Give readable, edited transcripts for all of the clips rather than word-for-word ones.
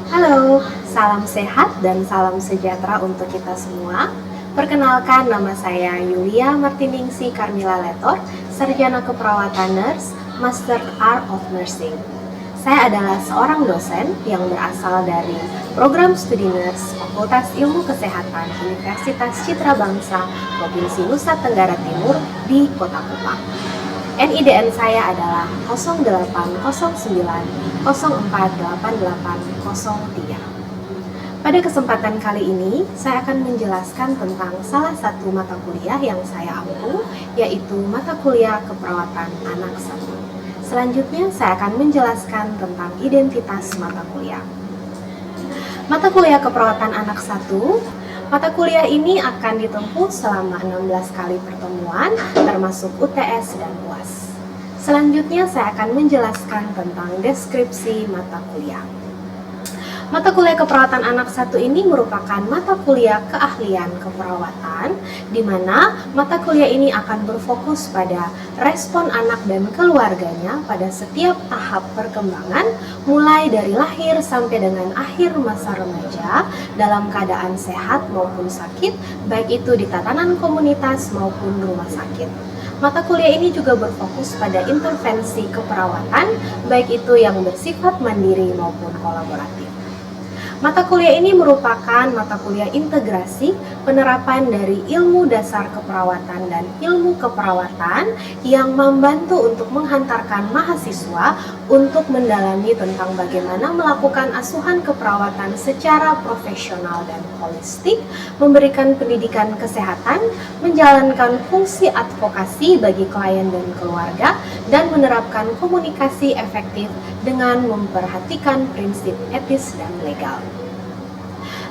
Halo, salam sehat dan salam sejahtera untuk kita semua. Perkenalkan, nama saya Yulia Martiningsi Carmila Letor, Sarjana Keperawatan Nurse, Master Art of Nursing. Saya adalah seorang dosen yang berasal dari Program Studi Nurse Fakultas Ilmu Kesehatan Universitas Citra Bangsa, Provinsi Nusa Tenggara Timur di Kota Kupang. NIDN saya adalah 0809048803. Pada kesempatan kali ini, saya akan menjelaskan tentang salah satu mata kuliah yang saya ampu, yaitu mata kuliah keperawatan anak 1. Selanjutnya, saya akan menjelaskan tentang identitas mata kuliah. Mata kuliah keperawatan anak 1, mata kuliah ini akan ditempuh selama 16 kali pertemuan, termasuk UTS dan UAS. Selanjutnya, saya akan menjelaskan tentang deskripsi mata kuliah. Mata kuliah keperawatan anak 1 ini merupakan mata kuliah keahlian keperawatan, di mana mata kuliah ini akan berfokus pada respon anak dan keluarganya pada setiap tahap perkembangan, mulai dari lahir sampai dengan akhir masa remaja, dalam keadaan sehat maupun sakit, baik itu di tatanan komunitas maupun rumah sakit. Mata kuliah ini juga berfokus pada intervensi keperawatan, baik itu yang bersifat mandiri maupun kolaboratif. Mata kuliah ini merupakan mata kuliah integrasi penerapan dari ilmu dasar keperawatan dan ilmu keperawatan yang membantu untuk menghantarkan mahasiswa untuk mendalami tentang bagaimana melakukan asuhan keperawatan secara profesional dan holistik, memberikan pendidikan kesehatan, menjalankan fungsi advokasi bagi klien dan keluarga, dan menerapkan komunikasi efektif dengan memperhatikan prinsip etis dan legal.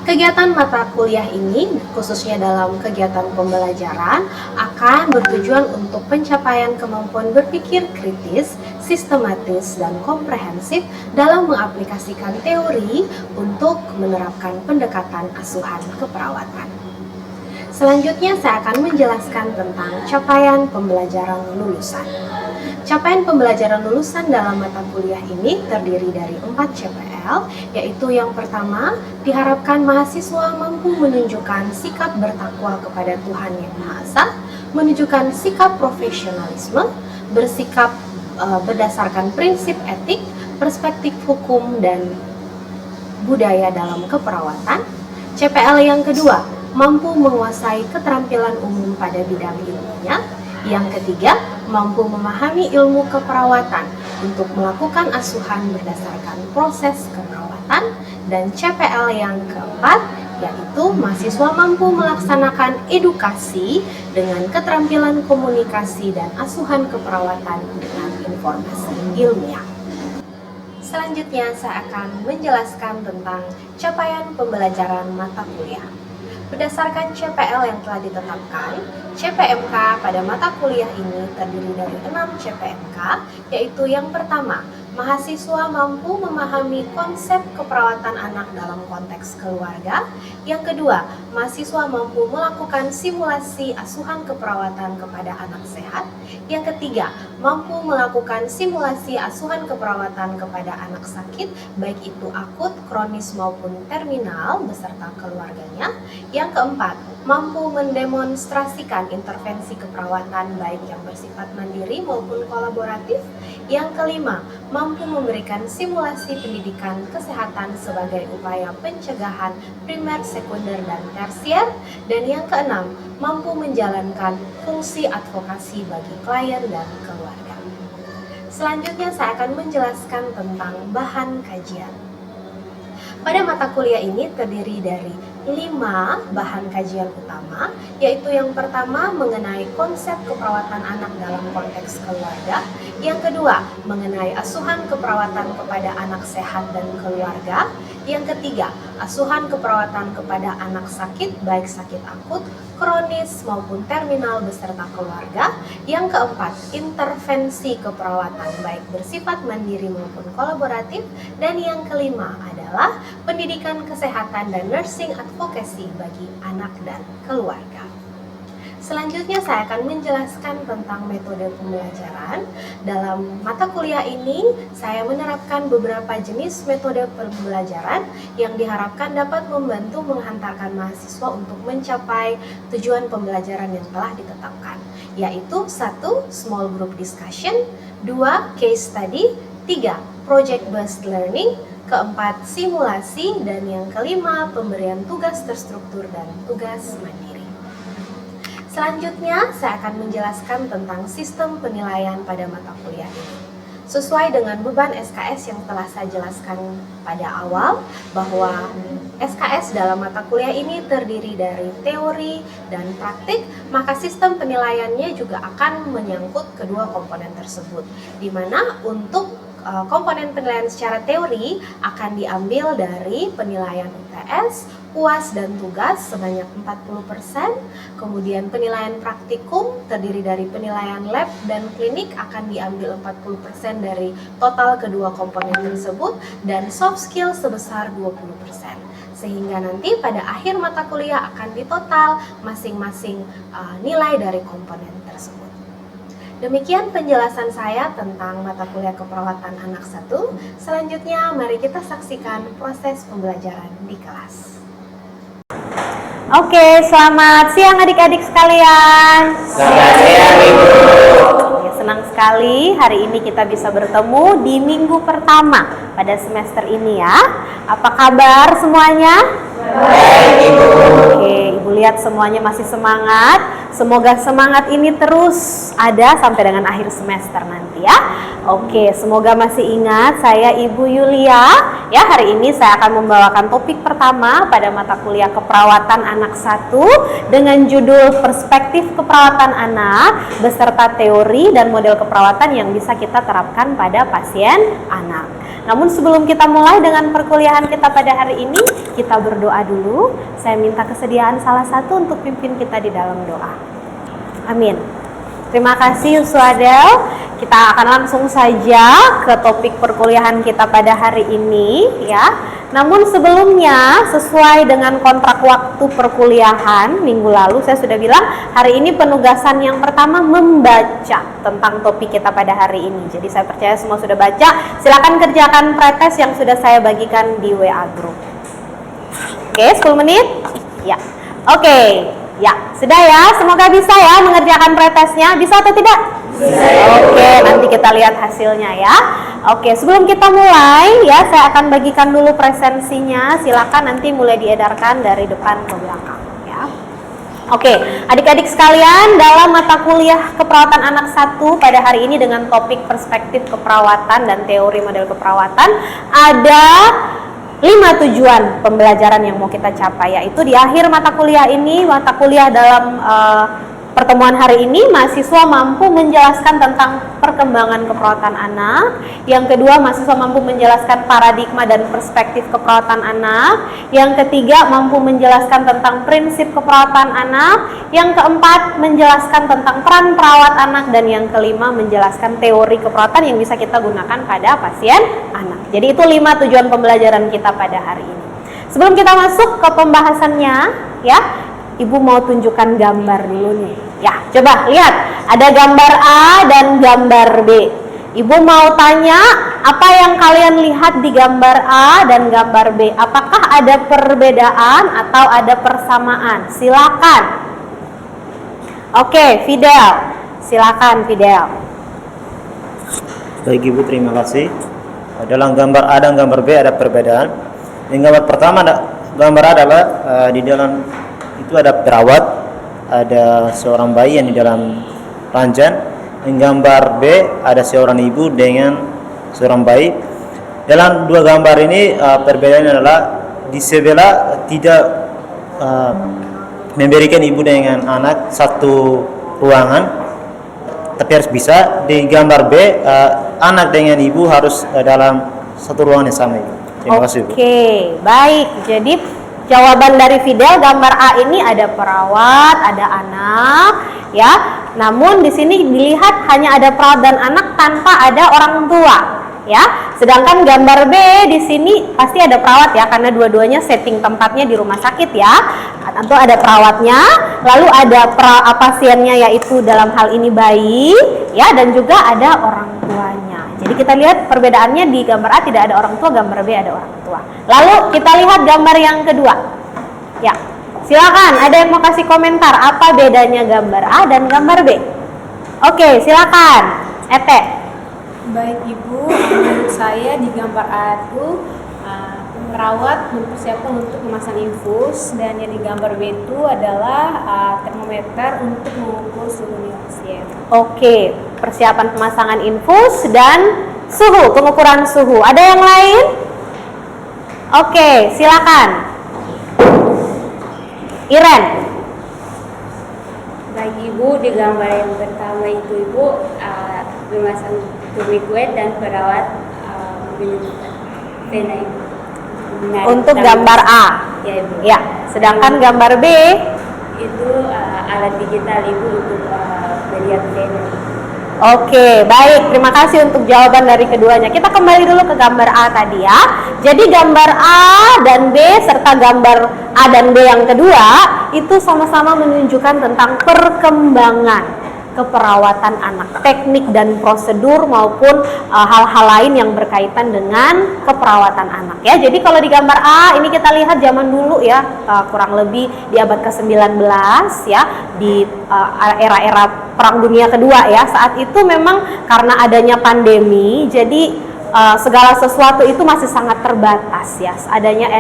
Kegiatan mata kuliah ini, khususnya dalam kegiatan pembelajaran, akan bertujuan untuk pencapaian kemampuan berpikir kritis, sistematis, dan komprehensif dalam mengaplikasikan teori untuk menerapkan pendekatan asuhan keperawatan. Selanjutnya, saya akan menjelaskan tentang capaian pembelajaran lulusan. Capaian pembelajaran lulusan dalam mata kuliah ini terdiri dari 4 CPL, yaitu yang pertama, diharapkan mahasiswa mampu menunjukkan sikap bertakwa kepada Tuhan Yang Maha Esa, menunjukkan sikap profesionalisme, bersikap berdasarkan prinsip etik, perspektif hukum, dan budaya dalam keperawatan. CPL yang kedua, mampu menguasai keterampilan umum pada bidang ilmunya. Yang ketiga, mampu memahami ilmu keperawatan untuk melakukan asuhan berdasarkan proses keperawatan. Dan CPL yang keempat, yaitu mahasiswa mampu melaksanakan edukasi dengan keterampilan komunikasi dan asuhan keperawatan dengan informasi ilmiah. Selanjutnya, saya akan menjelaskan tentang capaian pembelajaran mata kuliah. Berdasarkan CPL yang telah ditetapkan, CPMK pada mata kuliah ini terdiri dari 6 CPMK, yaitu yang pertama, mahasiswa mampu memahami konsep keperawatan anak dalam konteks keluarga. Yang kedua, mahasiswa mampu melakukan simulasi asuhan keperawatan kepada anak sehat. Yang ketiga, mampu melakukan simulasi asuhan keperawatan kepada anak sakit, baik itu akut, kronis maupun terminal beserta keluarganya. Yang keempat, mampu mendemonstrasikan intervensi keperawatan baik yang bersifat mandiri maupun kolaboratif. Yang kelima, mampu memberikan simulasi pendidikan kesehatan sebagai upaya pencegahan primer, sekunder, dan tersier. Dan yang keenam, mampu menjalankan fungsi advokasi bagi klien dan keluarga. Selanjutnya, saya akan menjelaskan tentang bahan kajian. Pada mata kuliah ini terdiri dari 5 bahan kajian utama, yaitu yang pertama mengenai konsep keperawatan anak dalam konteks keluarga, yang kedua mengenai asuhan keperawatan kepada anak sehat dan keluarga, yang ketiga asuhan keperawatan kepada anak sakit baik sakit akut, kronis maupun terminal beserta keluarga, yang keempat intervensi keperawatan baik bersifat mandiri maupun kolaboratif, dan yang kelima adalah pendidikan kesehatan dan nursing advocacy bagi anak dan keluarga. Selanjutnya saya akan menjelaskan tentang metode pembelajaran. Dalam mata kuliah ini, saya menerapkan beberapa jenis metode pembelajaran yang diharapkan dapat membantu menghantarkan mahasiswa untuk mencapai tujuan pembelajaran yang telah ditetapkan, yaitu 1. Small group discussion, 2. Case study, 3. Project based learning, keempat, simulasi, dan yang kelima, pemberian tugas terstruktur dan tugas mandiri. Selanjutnya, saya akan menjelaskan tentang sistem penilaian pada mata kuliah ini. Sesuai dengan beban SKS yang telah saya jelaskan pada awal, bahwa SKS dalam mata kuliah ini terdiri dari teori dan praktik, maka sistem penilaiannya juga akan menyangkut kedua komponen tersebut, di mana untuk komponen penilaian secara teori akan diambil dari penilaian UTS, UAS, dan tugas sebanyak 40%, kemudian penilaian praktikum terdiri dari penilaian lab dan klinik akan diambil 40% dari total kedua komponen tersebut, dan soft skill sebesar 20%. Sehingga nanti pada akhir mata kuliah akan ditotal masing-masing nilai dari komponen tersebut. Demikian penjelasan saya tentang mata kuliah keperawatan anak 1. Selanjutnya mari kita saksikan proses pembelajaran di kelas. Oke, selamat siang adik-adik sekalian. Selamat siang Ibu. Senang sekali hari ini kita bisa bertemu di minggu pertama pada semester ini ya. Apa kabar semuanya? Baik Ibu. Oke, Ibu lihat semuanya masih semangat. Semoga semangat ini terus ada sampai dengan akhir semester nanti ya. Oke, semoga masih ingat saya Ibu Yulia. Ya, hari ini saya akan membawakan topik pertama pada mata kuliah keperawatan anak 1 dengan judul Perspektif Keperawatan Anak beserta teori dan model keperawatan yang bisa kita terapkan pada pasien anak. Namun sebelum kita mulai dengan perkuliahan kita pada hari ini, kita berdoa dulu. Saya minta kesediaan salah satu untuk pimpin kita di dalam doa. Amin. Terima kasih Yuswadel. Kita akan langsung saja ke topik perkuliahan kita pada hari ini ya. Namun sebelumnya, sesuai dengan kontrak waktu perkuliahan minggu lalu, saya sudah bilang hari ini penugasan yang pertama membaca tentang topik kita pada hari ini. Jadi saya percaya semua sudah baca. Silakan kerjakan pretest yang sudah saya bagikan di WA group. Oke, 10 menit? Ya. Oke. Ya, sudah ya. Semoga bisa ya mengerjakan pretestnya. Bisa atau tidak? Bisa. Oke, nanti kita lihat hasilnya ya. Oke, sebelum kita mulai ya, saya akan bagikan dulu presensinya. Silakan nanti mulai diedarkan dari depan ke belakang ya. Oke, adik-adik sekalian, dalam mata kuliah keperawatan anak 1 pada hari ini dengan topik perspektif keperawatan dan teori model keperawatan, ada 5 tujuan pembelajaran yang mau kita capai, yaitu di akhir mata kuliah ini, mata kuliah dalam pertemuan hari ini, mahasiswa mampu menjelaskan tentang perkembangan keperawatan anak. Yang kedua, mahasiswa mampu menjelaskan paradigma dan perspektif keperawatan anak. Yang ketiga, mampu menjelaskan tentang prinsip keperawatan anak. Yang keempat, menjelaskan tentang peran perawat anak. Dan yang kelima, menjelaskan teori keperawatan yang bisa kita gunakan pada pasien anak. Jadi itu 5 tujuan pembelajaran kita pada hari ini. Sebelum kita masuk ke pembahasannya, ya, Ibu mau tunjukkan gambar dulu nih. Ya, coba lihat. Ada gambar A dan gambar B. Ibu mau tanya, apa yang kalian lihat di gambar A dan gambar B? Apakah ada perbedaan atau ada persamaan? Silakan. Oke, Fidel. Silakan, Fidel. Baik Ibu, terima kasih. Dalam gambar A dan gambar B ada perbedaan. Yang gambar pertama gambar A adalah di dalam itu ada perawat, ada seorang bayi yang di dalam ranjang. Yang gambar B ada seorang ibu dengan seorang bayi. Dalam dua gambar ini perbedaannya adalah di sebelah tidak memberikan ibu dengan anak satu ruangan, tapi harus bisa. Di gambar B anak dengan ibu harus dalam satu ruangan yang sama. Terima kasih Bu. Oke, baik. Jadi jawaban dari Fidel, gambar A ini ada perawat, ada anak, ya. Namun di sini dilihat hanya ada perawat dan anak tanpa ada orang tua, ya. Sedangkan gambar B di sini pasti ada perawat ya, karena dua-duanya setting tempatnya di rumah sakit ya. Tentu ada perawatnya, lalu ada pasiennya yaitu dalam hal ini bayi ya, dan juga ada orang tuanya. Jadi kita lihat perbedaannya di gambar A tidak ada orang tua, gambar B ada orang tua. Lalu kita lihat gambar yang kedua. Ya, silakan. Ada yang mau kasih komentar apa bedanya gambar A dan gambar B? Oke, silakan. Ete. Baik Ibu, menurut saya di gambar A itu perawat mempersiapkan untuk memasang infus, dan yang di gambar B itu adalah termometer untuk mengukur suhu pasien. Oke, persiapan pemasangan infus dan suhu, pengukuran suhu. Ada yang lain? Oke, silakan. Iren. Baik Ibu, di gambar yang pertama itu Ibu memasang tumit wet dan perawat menunjukkan pena Ibu. Untuk gambar A. Ya Ibu. Ya, sedangkan gambar B Itu alat digital Ibu untuk melihat pena. Oke, baik. Terima kasih untuk jawaban dari keduanya. Kita kembali dulu ke gambar A tadi ya. Jadi gambar A dan B serta gambar A dan B yang kedua itu sama-sama menunjukkan tentang perkembangan keperawatan anak, teknik dan prosedur maupun hal-hal lain yang berkaitan dengan keperawatan anak ya. Jadi kalau di gambar A ini kita lihat zaman dulu ya, kurang lebih di abad ke-19 ya, di era-era Perang Dunia Kedua ya. Saat itu memang karena adanya pandemi, jadi segala sesuatu itu masih sangat terbatas ya. Adanya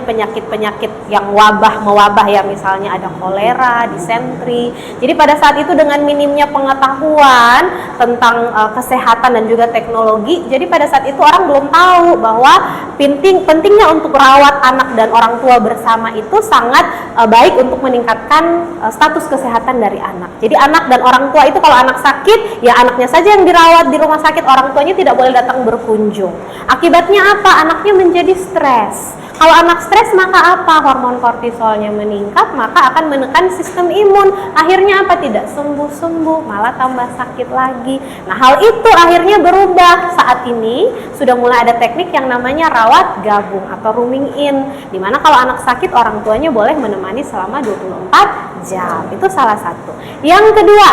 penyakit-penyakit yang mewabah ya, misalnya ada kolera, disentri. Jadi pada saat itu dengan minimnya pengetahuan tentang kesehatan dan juga teknologi, jadi pada saat itu orang belum tahu bahwa pentingnya untuk merawat anak dan orang tua bersama itu sangat baik untuk meningkatkan status kesehatan dari anak. Jadi anak dan orang tua itu kalau anak sakit, ya anaknya saja yang dirawat di rumah sakit, orang tuanya tidak boleh datang berkunjung. Akibatnya apa? Anaknya menjadi stres. Kalau anak stres maka apa? Hormon kortisolnya meningkat, maka akan menekan sistem imun. Akhirnya apa? Tidak sembuh-sembuh, malah tambah sakit lagi. Nah, hal itu akhirnya berubah. Saat ini sudah mulai ada teknik yang namanya rawat gabung atau rooming in, dimana kalau anak sakit orang tuanya boleh menemani selama 24 jam. Itu salah satu. Yang kedua,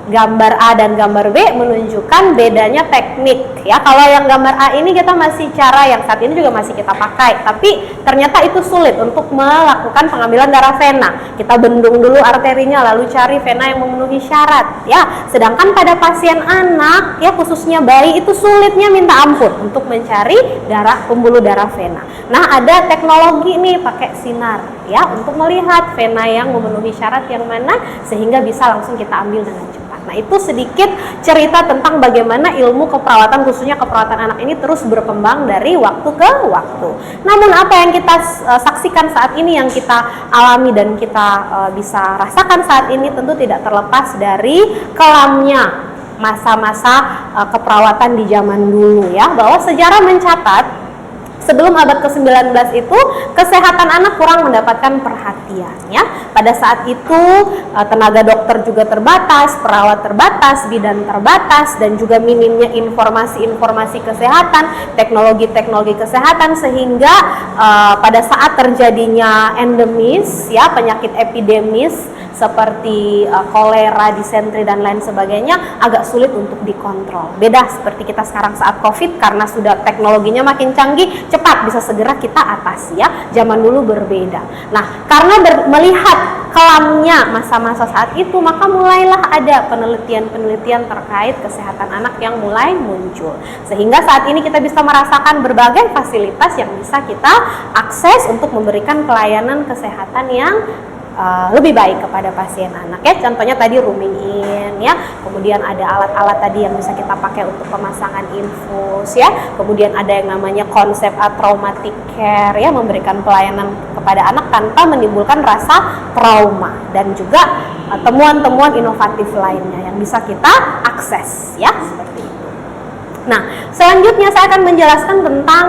gambar A dan gambar B menunjukkan bedanya teknik ya. Kalau yang gambar A ini kita masih cara yang saat ini juga masih kita pakai, tapi ternyata itu sulit untuk melakukan pengambilan darah vena. Kita bendung dulu arterinya lalu cari vena yang memenuhi syarat ya. Sedangkan pada pasien anak ya, khususnya bayi, itu sulitnya minta ampun untuk mencari pembuluh darah vena. Nah, ada teknologi nih pakai sinar ya untuk melihat vena yang memenuhi syarat yang mana sehingga bisa langsung kita ambil dengan cepat. Nah, itu sedikit cerita tentang bagaimana ilmu keperawatan, khususnya keperawatan anak ini terus berkembang dari waktu ke waktu. Namun apa yang kita saksikan saat ini, yang kita alami dan kita bisa rasakan saat ini tentu tidak terlepas dari kelamnya masa-masa keperawatan di zaman dulu ya, bahwa sejarah mencatat sebelum abad ke-19 itu kesehatan anak kurang mendapatkan perhatian ya. Pada saat itu tenaga dokter juga terbatas, perawat terbatas, bidan terbatas, dan juga minimnya informasi-informasi kesehatan, teknologi-teknologi kesehatan, sehingga pada saat terjadinya endemis ya, penyakit epidemis seperti kolera, disentri dan lain sebagainya agak sulit untuk dikontrol. Beda seperti kita sekarang saat Covid, karena sudah teknologinya makin canggih, cepat bisa segera kita atasi ya. Zaman dulu berbeda. Nah, karena melihat kelamnya masa-masa saat itu, maka mulailah ada penelitian-penelitian terkait kesehatan anak yang mulai muncul. Sehingga saat ini kita bisa merasakan berbagai fasilitas yang bisa kita akses untuk memberikan pelayanan kesehatan yang lebih baik kepada pasien anak ya. Contohnya tadi rooming in ya, kemudian ada alat-alat tadi yang bisa kita pakai untuk pemasangan infus ya, kemudian ada yang namanya konsep traumatic care ya, memberikan pelayanan kepada anak tanpa menimbulkan rasa trauma, dan juga temuan-temuan inovatif lainnya yang bisa kita akses ya, seperti itu. Nah, selanjutnya saya akan menjelaskan tentang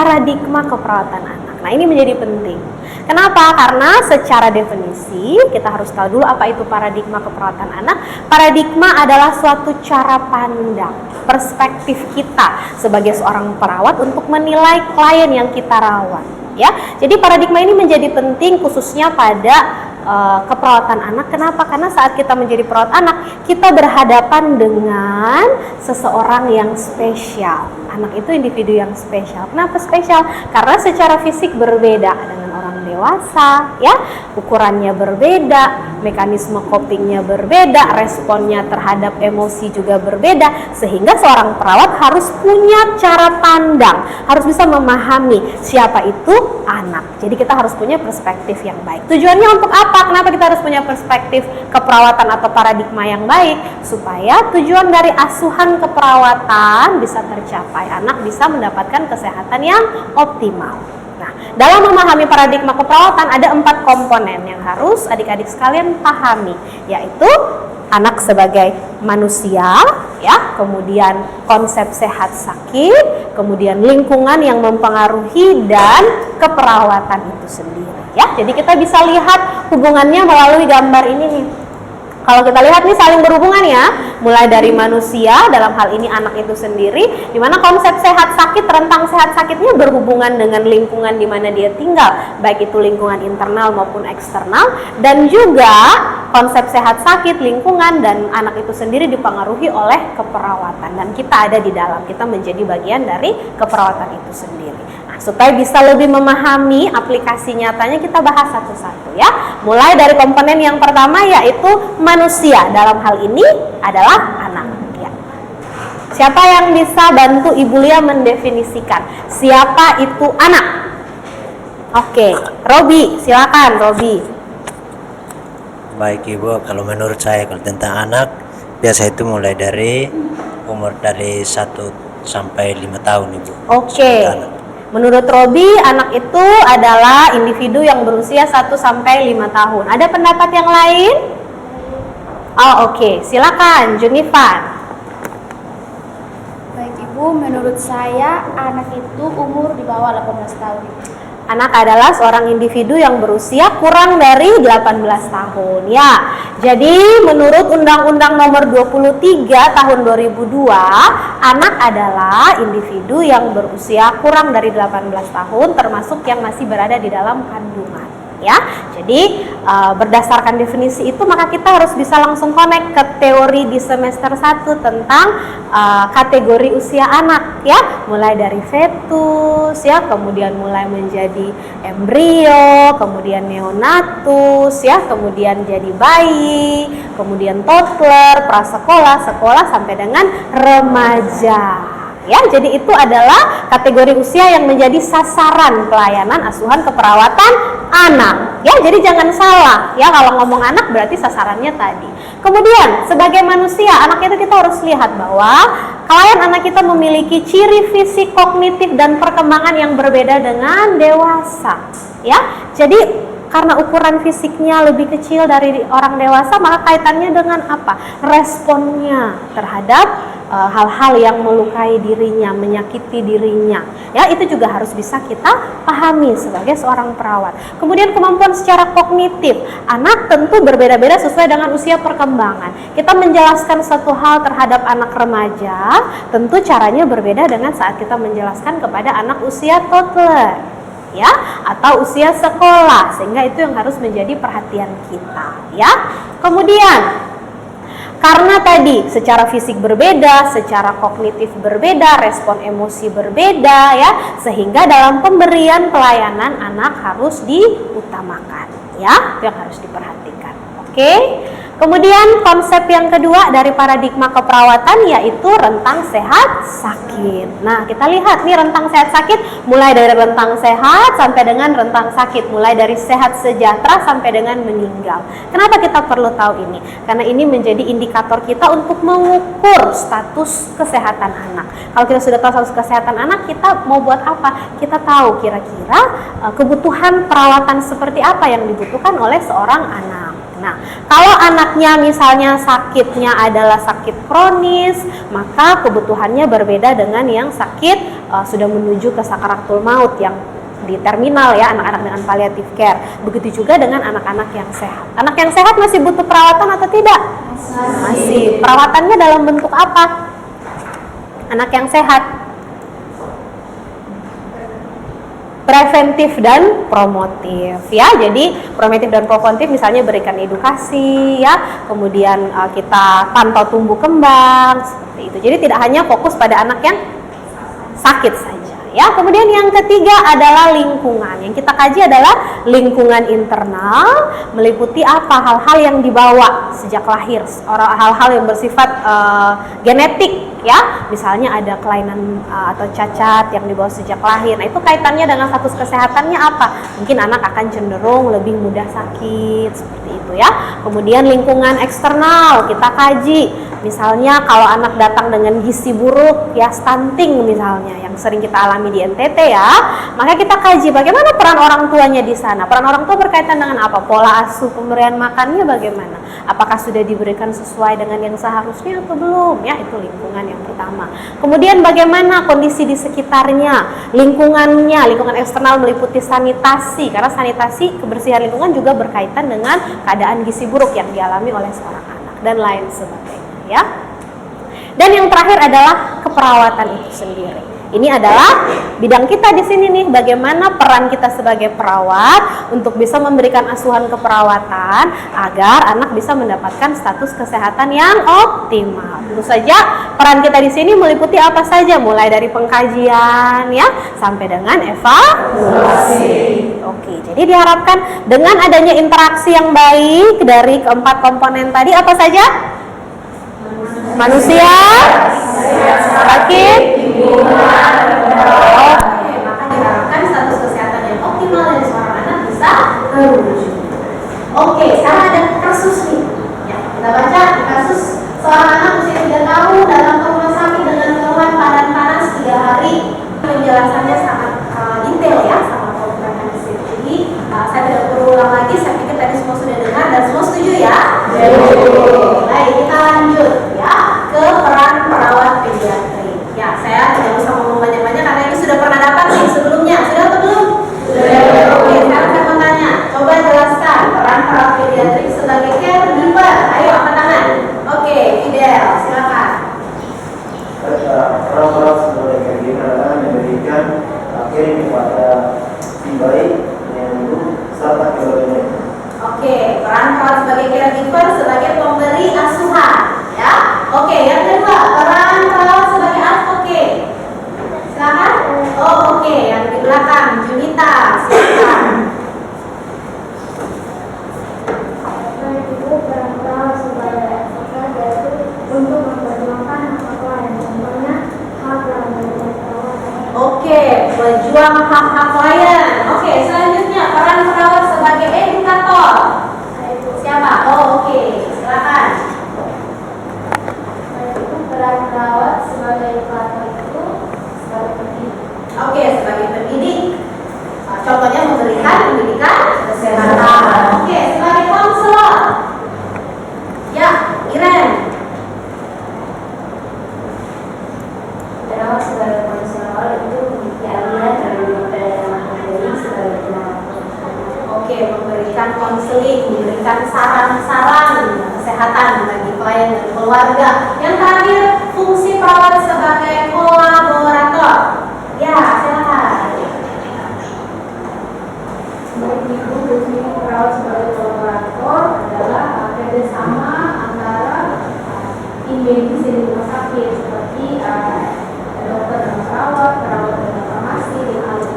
paradigma keperawatan anak. Nah, ini menjadi penting. Kenapa? Karena secara definisi kita harus tahu dulu apa itu paradigma keperawatan anak. Paradigma adalah suatu cara pandang, perspektif kita sebagai seorang perawat untuk menilai klien yang kita rawat. Ya, jadi paradigma ini menjadi penting khususnya pada keperawatan anak. Kenapa? Karena saat kita menjadi perawat anak, kita berhadapan dengan seseorang yang spesial. Anak itu individu yang spesial. Kenapa spesial? Karena secara fisik berbeda dengan orang dewasa, ya, ukurannya berbeda, mekanisme copingnya berbeda, responnya terhadap emosi juga berbeda, sehingga seorang perawat harus punya cara pandang, harus bisa memahami siapa itu anak. Jadi kita harus punya perspektif yang baik. Tujuannya untuk apa? Kenapa kita harus punya perspektif keperawatan atau paradigma yang baik? Supaya tujuan dari asuhan keperawatan bisa tercapai, anak bisa mendapatkan kesehatan yang optimal. Nah, dalam memahami paradigma keperawatan ada 4 komponen yang harus adik-adik sekalian pahami, yaitu anak sebagai manusia, ya, kemudian konsep sehat sakit, kemudian lingkungan yang mempengaruhi dan keperawatan itu sendiri, ya. Jadi kita bisa lihat hubungannya melalui gambar ini nih. Kalau kita lihat nih saling berhubungan ya, mulai dari manusia, dalam hal ini anak itu sendiri, di mana konsep sehat sakit, rentang sehat sakitnya berhubungan dengan lingkungan di mana dia tinggal, baik itu lingkungan internal maupun eksternal, dan juga konsep sehat sakit, lingkungan, dan anak itu sendiri dipengaruhi oleh keperawatan, dan kita ada di dalam, kita menjadi bagian dari keperawatan itu sendiri. Nah, supaya bisa lebih memahami aplikasi nyatanya, kita bahas satu-satu ya. Mulai dari komponen yang pertama yaitu manusia, dalam hal ini adalah anak, ya. Siapa yang bisa bantu Ibu Lia mendefinisikan siapa itu anak? Oke, Robi, silakan Robi. Baik Ibu, kalau menurut saya kalau tentang anak, biasa itu mulai dari umur dari 1 sampai 5 tahun Ibu. Oke. Menurut Robi, anak itu adalah individu yang berusia 1 sampai 5 tahun. Ada pendapat yang lain? Oh, oke. Silakan Junifan. Baik Ibu, menurut saya anak itu umur di bawah 18 tahun. Anak adalah seorang individu yang berusia kurang dari 18 tahun, ya. Jadi menurut Undang-Undang Nomor 23 Tahun 2002, anak adalah individu yang berusia kurang dari 18 tahun, termasuk yang masih berada di dalam kandungan, ya. Jadi berdasarkan definisi itu, maka kita harus bisa langsung connect ke teori di semester 1 tentang kategori usia anak, ya, mulai dari fetus, ya, kemudian mulai menjadi embrio, kemudian neonatus, ya, kemudian jadi bayi, kemudian toddler, prasekolah, sekolah, sampai dengan remaja. Ya, jadi itu adalah kategori usia yang menjadi sasaran pelayanan asuhan keperawatan anak. Ya, jadi jangan salah ya, kalau ngomong anak berarti sasarannya tadi. Kemudian sebagai manusia, anak itu kita harus lihat bahwa klien anak kita memiliki ciri fisik, kognitif, dan perkembangan yang berbeda dengan dewasa. Ya, jadi karena ukuran fisiknya lebih kecil dari orang dewasa, maka kaitannya dengan apa? Responnya terhadap hal-hal yang melukai dirinya, menyakiti dirinya. Ya, itu juga harus bisa kita pahami sebagai seorang perawat. Kemudian kemampuan secara kognitif, anak tentu berbeda-beda sesuai dengan usia perkembangan. Kita menjelaskan satu hal terhadap anak remaja, tentu caranya berbeda dengan saat kita menjelaskan kepada anak usia toddler, ya, atau usia sekolah, sehingga itu yang harus menjadi perhatian kita, ya. Kemudian karena tadi secara fisik berbeda, secara kognitif berbeda, respon emosi berbeda, ya, sehingga dalam pemberian pelayanan anak harus diutamakan, ya, itu yang harus diperhatikan. Oke. Kemudian konsep yang kedua dari paradigma keperawatan yaitu rentang sehat sakit. Nah, kita lihat nih rentang sehat sakit mulai dari rentang sehat sampai dengan rentang sakit, mulai dari sehat sejahtera sampai dengan meninggal. Kenapa kita perlu tahu ini? Karena ini menjadi indikator kita untuk mengukur status kesehatan anak. Kalau kita sudah tahu status kesehatan anak, kita mau buat apa? Kita tahu kira-kira kebutuhan perawatan seperti apa yang dibutuhkan oleh seorang anak. Nah, kalau anaknya misalnya sakitnya adalah sakit kronis, maka kebutuhannya berbeda dengan yang sakit sudah menuju ke sakaratul maut yang di terminal ya, anak-anak dengan palliative care. Begitu juga dengan anak-anak yang sehat. Anak yang sehat masih butuh perawatan atau tidak? Masih. Perawatannya dalam bentuk apa? Anak yang sehat preventif dan promotif ya. Jadi preventif dan promotif misalnya berikan edukasi ya, kemudian kita pantau tumbuh kembang seperti itu. Jadi tidak hanya fokus pada anak yang sakit saja ya. Kemudian yang ketiga adalah lingkungan. Yang kita kaji adalah lingkungan internal, meliputi apa? Hal-hal yang dibawa sejak lahir, hal-hal yang bersifat genetik ya, misalnya ada kelainan atau cacat yang dibawa sejak lahir. Nah, itu kaitannya dengan status kesehatannya apa? Mungkin anak akan cenderung lebih mudah sakit seperti itu ya. Kemudian lingkungan eksternal kita kaji, misalnya kalau anak datang dengan gizi buruk ya, stunting misalnya yang sering kita alami di NTT ya, maka kita kaji bagaimana peran orang tuanya di sana. Peran orang tua berkaitan dengan apa? Pola asuh pemberian makannya bagaimana? Apakah sudah diberikan sesuai dengan yang seharusnya atau belum? Ya, itu lingkungan yang pertama. Kemudian bagaimana kondisi di sekitarnya, lingkungannya, lingkungan eksternal meliputi sanitasi, karena sanitasi kebersihan lingkungan juga berkaitan dengan keadaan gizi buruk yang dialami oleh seorang anak dan lain sebagainya ya. Dan yang terakhir adalah keperawatan itu sendiri. Ini adalah bidang kita di sini nih, bagaimana peran kita sebagai perawat untuk bisa memberikan asuhan keperawatan agar anak bisa mendapatkan status kesehatan yang optimal. Tentu saja peran kita di sini meliputi apa saja, mulai dari pengkajian ya sampai dengan evaluasi. Oke, jadi diharapkan dengan adanya interaksi yang baik dari keempat komponen tadi, apa saja? Manusia semakin maka diharapkan status kesehatan yang optimal dari seorang anak bisa terwujud. Oke, sekarang ada kasus nih ya, kita baca kasus seorang anak usia 3 tahun datang ke rumah sakit dengan keluhan badan panas 3 hari. Penjelasannya sangat detail ya, sangat komprehensif. Jadi saya tidak perlu ulang lagi, saya pikir tadi semua sudah dengar dan semua setuju ya. Baik, kita lanjut ya ke peran perawat pediatri. Ya, saya tidak usah ngomong banyak-banyak karena ini sudah pernah dapat nih sebelumnya. Sudah atau belum? Sudah. Oke, sekarang saya mau tanya. Coba jelaskan peran perawat pediatri sebagai caregiver. Ayo, angkat tangan. Oke, Fidel, silakan. Peran perawat sebagai caregiver adalah memberikan caring kepada si bayi yang ibu serta keluarganya. Oke, peran perawat sebagai caregiver sebagai pemberi asuhan. Ya, oke. Yang kedua, peran perawat sebagai advocate. Silakan. Oh, oke. Yang di belakang, Junita, silakan. Itu peran perawat sebagai advokat yaitu untuk memperjuangkan hak-hak lain, contohnya hak pelanggan perawat. Oke, berjuang hak-hak klien. Oke, selanjutnya peran perawat sebagai edukator. Siapa? Oh, oke. Silakan. Peran perawat sebagai edukator itu sebagai pendidik. Oke, sebagai pendidik. Contohnya memberikan pendidikan kesehatan. Oke, sebagai konselor. Ya, Iren. Perawat sebagai konselor itu diambil dari materi sebagai perawat. Oke, memberikan konseling, memberikan saran-saran kesehatan bagi klien dan keluarga. Yang terakhir, fungsi perawat sebagai kolaborator. Ya, silakan. Bagi ibu, fungsi perawat sebagai kolaborator adalah kerjasama antara tim medis di rumah sakit seperti dokter dan perawat dan farmasi dan ahli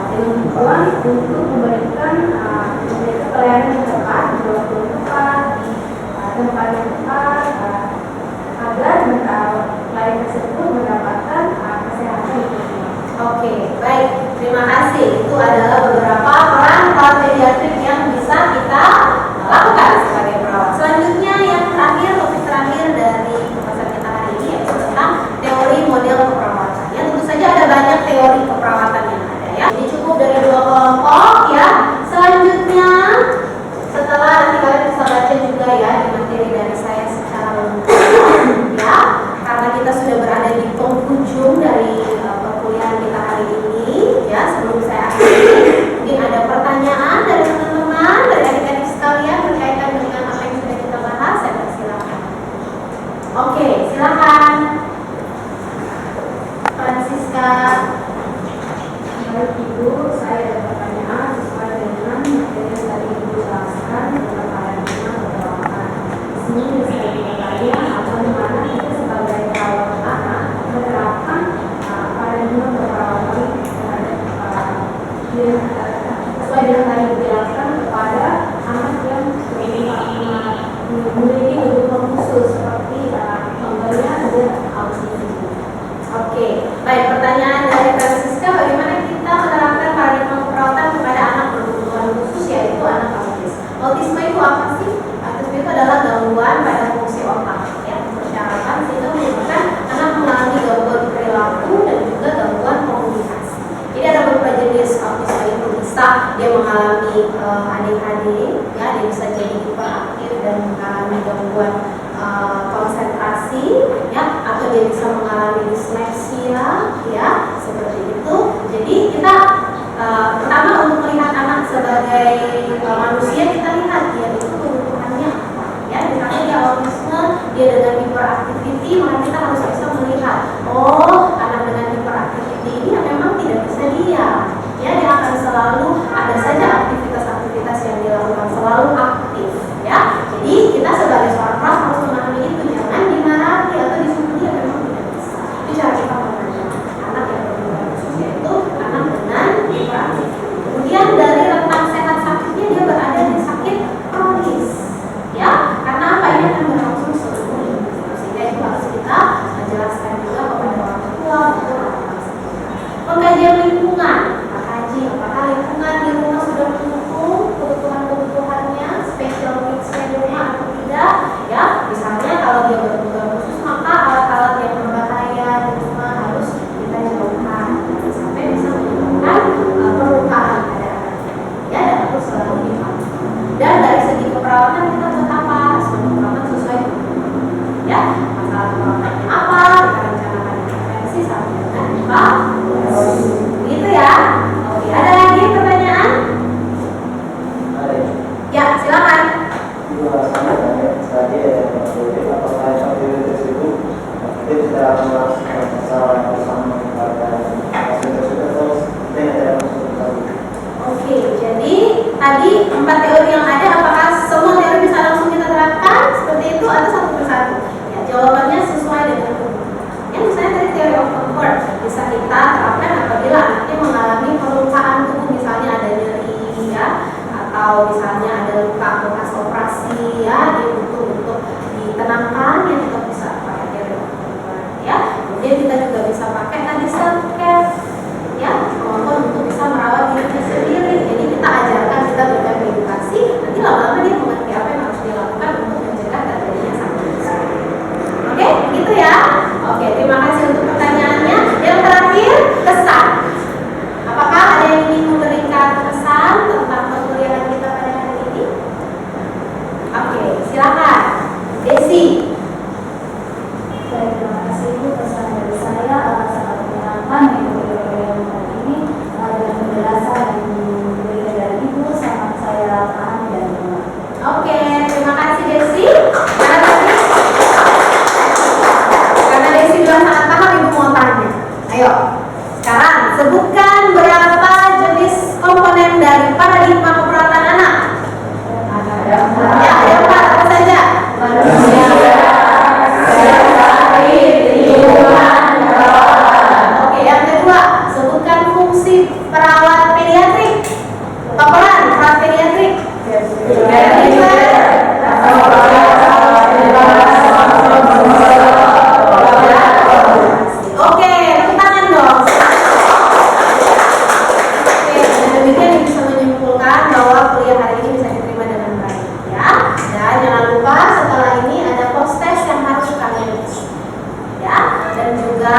dengan tujuan untuk memberikan pelayanan yang tepat di waktu yang tepat, di tempat yang tepat, agar klien tersebut mendapatkan kesehatan yang optimal. Oke, baik. Terima kasih. Itu adalah beberapa peran perawat pediatrik yang bisa kita lakukan sebagai perawat. Selanjutnya yang terakhir, topik terakhir dari pembahasan kita hari ini yaitu tentang teori model keperawatan. Ya, tentu saja ada banyak teori keperawatan yang ada ya. Ini cukup dari 2 kelompok ya. Selanjutnya setelah nanti kalian bisa baca juga ya di materi dari saya secara lengkap ya. Karena kita sudah berada di penghujung dari sebelum saya akhiri, mungkin ada pertanyaan dari teman-teman, dari adik-adik sekalian berkaitan dengan apa yang sudah kita bahas, saya persilakan. Oke, silakan. Francisca. Baik Ibu, saya ada pertanyaan sesuai dengan materi yang tadi Ibu jelaskan tentang paradigma keperawatan. Di sini bisa bertanya bagaimana kita sebagai perawat anak menerapkan paradigma keperawatan terhadap sesuai dengan tadi dijelaskan kepada anak yang memiliki kebutuhan khusus seperti contohnya ada autism. Oke, baik, pertanyaan dari Francisca, bagaimana kita menerapkan paradigma keperawatan kepada anak berkebutuhan khusus, yaitu anak autis. Autisme itu apa sih? Autisme itu adalah gangguan pada fungsi otak, ya, persyaratan sehingga menyebabkan anak mengalami gangguan perilaku dan juga gangguan komunikasi. Jadi ada beberapa jenis autisme itu, bisa dia mengalami ADHD, ya, dia bisa jadi hiperaktif dan mengalami gangguan konsentrasi, ya, atau dia bisa mengalami disleksia, ya, seperti itu. Jadi kita pertama untuk melihat anak sebagai manusia, kita lihat dia itu kebutuhannya apa, ya. Misalnya dia autisme, dia dengan hiperaktiviti, maka kita harus bisa melihat, oh, anak dengan hiperaktiviti ini memang tidak bisa diam, ya, dia akan selalu ada saja aktivitas-aktivitas yang dilakukan, selalu aktif, ya. Jadi kita sebagai seorang perawat harus memahami itu, jangan dimarahi atau disuruh dia memang tidak bisa. Itu cara kita memandang anak yang berkebutuhan khusus, yaitu anak dengan hiperaktiviti. Kemudian dari rentang sehat sakitnya dia berada di sakit kronis, ya, karena apa, ini akan berlangsung seumur hidup, sehingga itu harus kita menjelaskan juga kepada orang tua untuk orang sekitar. Pengkajian lingkungan, Pak Haji, apakah lingkungan di rumah sudah mendukung kebutuhan-kebutuhannya, special needs-nya di rumah atau tidak, ya. Misalnya kalau dia berkebutuhan khusus, maka alat-alat yang berbahaya di rumah harus kita jauhkan sampai bisa menyebabkan perlukaan pada anaknya, ya, dan harus selalu dipantau. Dan dari segi keperawatan kita buat apa? Keperawatan sesuai dengan, ya, masalah keperawatannya apa, kita rencanakan intervensi sampai dengan evaluasi. Gitu ya. Oke, ada lagi pertanyaan? Ya, silakan. Oke, jadi tadi 4 teori yang ada, apakah semua teori bisa langsung kita terapkan seperti itu atau satu persatu? Ya, jawabannya sesuai dengan kebutuhan. Ya, misalnya tadi teori of comfort bisa kita terapkan apabila anaknya mengalami perlukaan tubuh, misalnya ada nyeri, ya, atau misalnya ada luka bekas operasi, ya, dia butuh untuk ditenangkan, ya, kita bisa pakai teori of comfort, ya. Kemudian kita juga bisa pakai tadi self care, ya, kemampuan untuk bisa merawat dirinya sendiri. Jadi kita ajarkan, kita berikan edukasi, nanti lama-lama dia mengerti apa yang harus dilakukan untuk mencegah terjadinya sakit. Oke, gitu ya. Oke, terima kasih untuk pertanyaannya. Yang terakhir, kesan. Apakah ada yang ingin memberikan kesan tentang perkuliahan kita pada hari ini? Oke, silakan, Desi. Baik, terima kasih Ibu. Pesan dari saya sangat menyenangkan mengikuti program hari ini dengan penjelasan yang diberikan dari Ibu, sangat saya pahami dan mengerti. Oke, terima kasih Desi. Karena Desi bilang sangat paham, Ibu mau tanya. Ayo, sekarang sebutkan berapa jenis komponen dari paradigma keperawatan anak. Ya, ada 4, apa saja? Manusia, oke, yang kedua, sebutkan fungsi perawat pediatrik. Peperan perawat pediatrik. Oke, tepuk tangan dong. Oke, dengan demikian bisa menyimpulkan bahwa kuliah hari ini bisa diterima dengan baik, ya. Dan jangan lupa setelah ini ada post test yang harus kalian isi, ya. Dan juga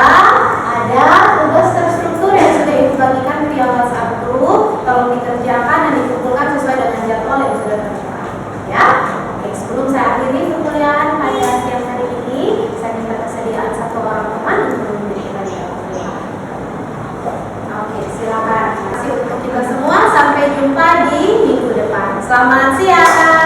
ada tugas terstruktur yang sudah Ibu bagikan via WhatsApp group. Tolong dikerjakan dan dikumpulkan sesuai dengan jadwal yang sudah tertera, ya. Oke, sebelum saya akhiri perkuliahan pada siang hari ini, saya minta kesediaan satu orang teman untuk memimpin kita di dalam kuliah. Oke, silakan. Selamat siang.